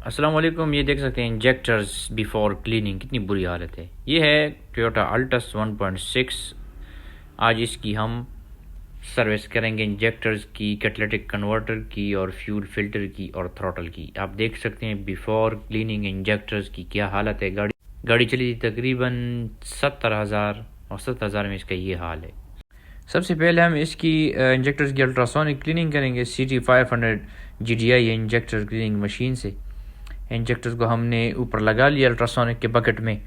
अस्सलाम वालेकुम। ये देख सकते हैं इंजेक्टर्स बिफोर क्लीनिंग, कितनी बुरी हालत है। ये है टोयोटा अल्टस 1.6। आज इसकी हम सर्विस करेंगे इंजेक्टर्स की, कैटालिटिक कन्वर्टर की और फ्यूल फिल्टर की और थ्रॉटल की। आप देख सकते हैं बिफोर क्लीनिंग इंजेक्टर्स की क्या हालत है। गाड़ी चली थी तकरीबन 70,000 और 70,000 में इसका ये हाल है। सबसे पहले हम इसकी इंजेक्टर्स की अल्ट्रासोनिक क्लीनिंग करेंगे CT500 GDI injector cleaning machine से। इंजेक्टर्स को हमने ऊपर लगा लिया अल्ट्रासोनिक के बकेट में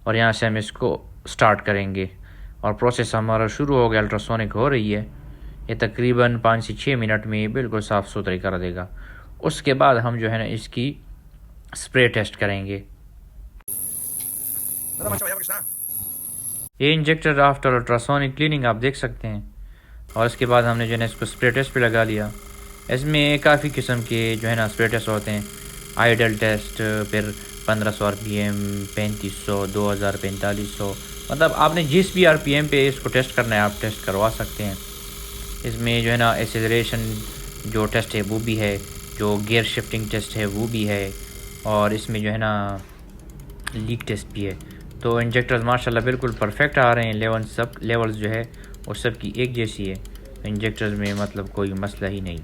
और यहाँ से हम इसको स्टार्ट करेंगे और प्रोसेस हमारा शुरू हो गया। अल्ट्रासोनिक हो रही है, ये तकरीबन 5 से 6 मिनट में बिल्कुल साफ़ सुथरी कर देगा। उसके बाद हम जो है ना इसकी स्प्रे टेस्ट करेंगे। ये इंजेक्टर आफ्टर अल्ट्रासोनिक क्लीनिंग आप देख सकते हैं। और उसके बाद हमने जो है ना इसको स्प्रे टेस्ट पे लगा लिया। इसमें काफ़ी किस्म के जो है ना स्प्रे टेस्ट होते हैं। आइडल टेस्ट, फिर 1500 RPM, 3500, 2000, 4500, मतलब आपने जिस भी RPM पे इसको टेस्ट करना है आप टेस्ट करवा सकते हैं। इसमें जो है ना एक्सेलरेशन जो टेस्ट है वो भी है, जो गियर शिफ्टिंग टेस्ट है वो भी है, और इसमें जो है ना लीक टेस्ट भी है। तो इंजेक्टर्स माशाल्लाह बिल्कुल परफेक्ट आ रहे हैं। सब लेवल्स जो है वो सब की एक जैसी है। इंजेक्टर्स में मतलब कोई मसला ही नहीं।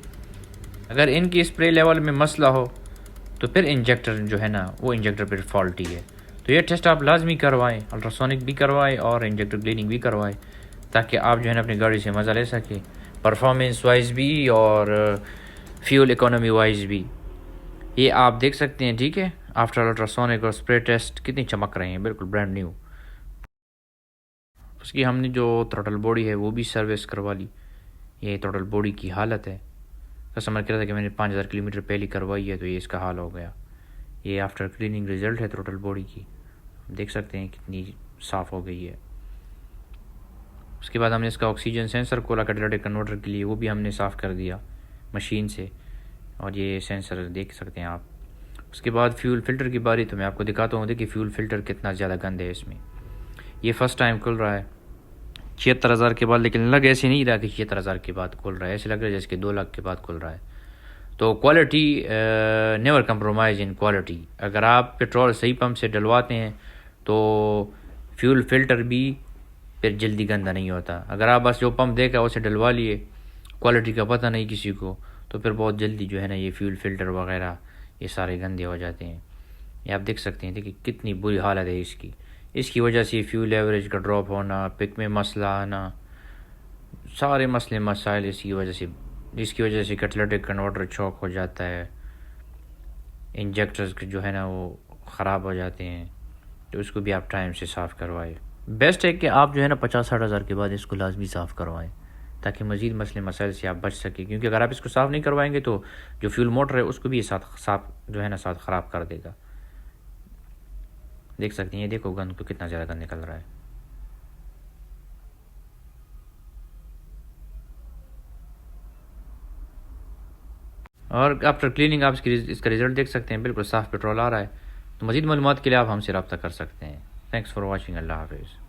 अगर इनकी स्प्रे लेवल में मसला हो तो फिर इंजेक्टर जो है ना वो इंजेक्टर फिर फॉल्टी है। तो ये टेस्ट आप लाजमी करवाएं, अल्ट्रासोनिक भी करवाएं और इंजेक्टर क्लीनिंग भी करवाएं, ताकि आप जो है ना अपनी गाड़ी से मज़ा ले सकें, परफॉर्मेंस वाइज भी और फ्यूल इकोनॉमी वाइज भी। ये आप देख सकते हैं, ठीक है। आफ्टर अल्ट्रासोनिक और स्प्रे टेस्ट कितनी चमक रहे हैं, बिल्कुल ब्रांड न्यू। उसकी हमने जो थ्रॉटल बॉडी है वो भी सर्विस करवा ली। ये थ्रॉटल बॉडी की हालत है, कस्टमर कह रहा था कि मैंने 5000 किलोमीटर पहले करवाई है, तो ये इसका हाल हो गया। ये आफ्टर क्लीनिंग रिज़ल्ट है थ्रॉटल बॉडी की, देख सकते हैं कितनी साफ़ हो गई है। उसके बाद हमने इसका ऑक्सीजन सेंसर खोला कैटालिटिक कन्वर्टर के लिए, वो भी हमने साफ़ कर दिया मशीन से, और ये सेंसर देख सकते हैं आप। उसके बाद फ्यूल फ़िल्टर की बारी, तो मैं आपको दिखाता हूँ। देखिए फ्यूल फ़िल्टर कितना ज़्यादा गंद है इसमें। ये फ़र्स्ट टाइम खुल रहा है 76,000 के बाद, लेकिन लग ऐसे नहीं रहा कि 76,000 के बाद खुल रहा है, ऐसे लग रहा है जैसे कि 2 लाख के बाद खुल रहा है। तो quality, never compromise in quality. अगर आप पेट्रोल सही पंप से डलवाते हैं तो फ्यूल फ़िल्टर भी फिर जल्दी गंदा नहीं होता। अगर आप बस जो पंप देखा उसे डलवा लिए, क्वालिटी का पता नहीं किसी को, तो फिर बहुत जल्दी जो है ना ये फ्यूल फ़िल्टर वगैरह ये सारे गंदे हो जाते हैं। ये आप देख सकते हैं, देखिए कितनी बुरी हालत है इसकी वजह से फ्यूल एवरेज का ड्रॉप होना, पिक में मसला आना, सारे मसले मसाइल इसकी वजह से कैटालिटिक कन्वर्टर चौक हो जाता है, इंजेक्टर्स जो है ना वो ख़राब हो जाते हैं। तो इसको भी आप टाइम से साफ़ करवाएं। बेस्ट है कि आप जो है ना 50-60 हज़ार के बाद इसको लाजमी साफ़ करवाएं, ताकि मज़ीद मसले मसाइल से आप बच सकें। क्योंकि अगर आप इसको साफ़ नहीं करवाएंगे तो जो फ्यूल मोटर है उसको भी ये साथ जो है ना साथ ख़राब कर देगा। देख सकते हैं, ये देखो गंद को कितना ज़्यादा गंद निकल रहा है। और आफ्टर क्लीनिंग आप इसका रिज़ल्ट देख सकते हैं, बिल्कुल साफ़ पेट्रोल आ रहा है। तो मज़ीद मालूमात के लिए आप हमसे रब्ता कर सकते हैं। Thanks for watching. अल्लाह हाफिज़।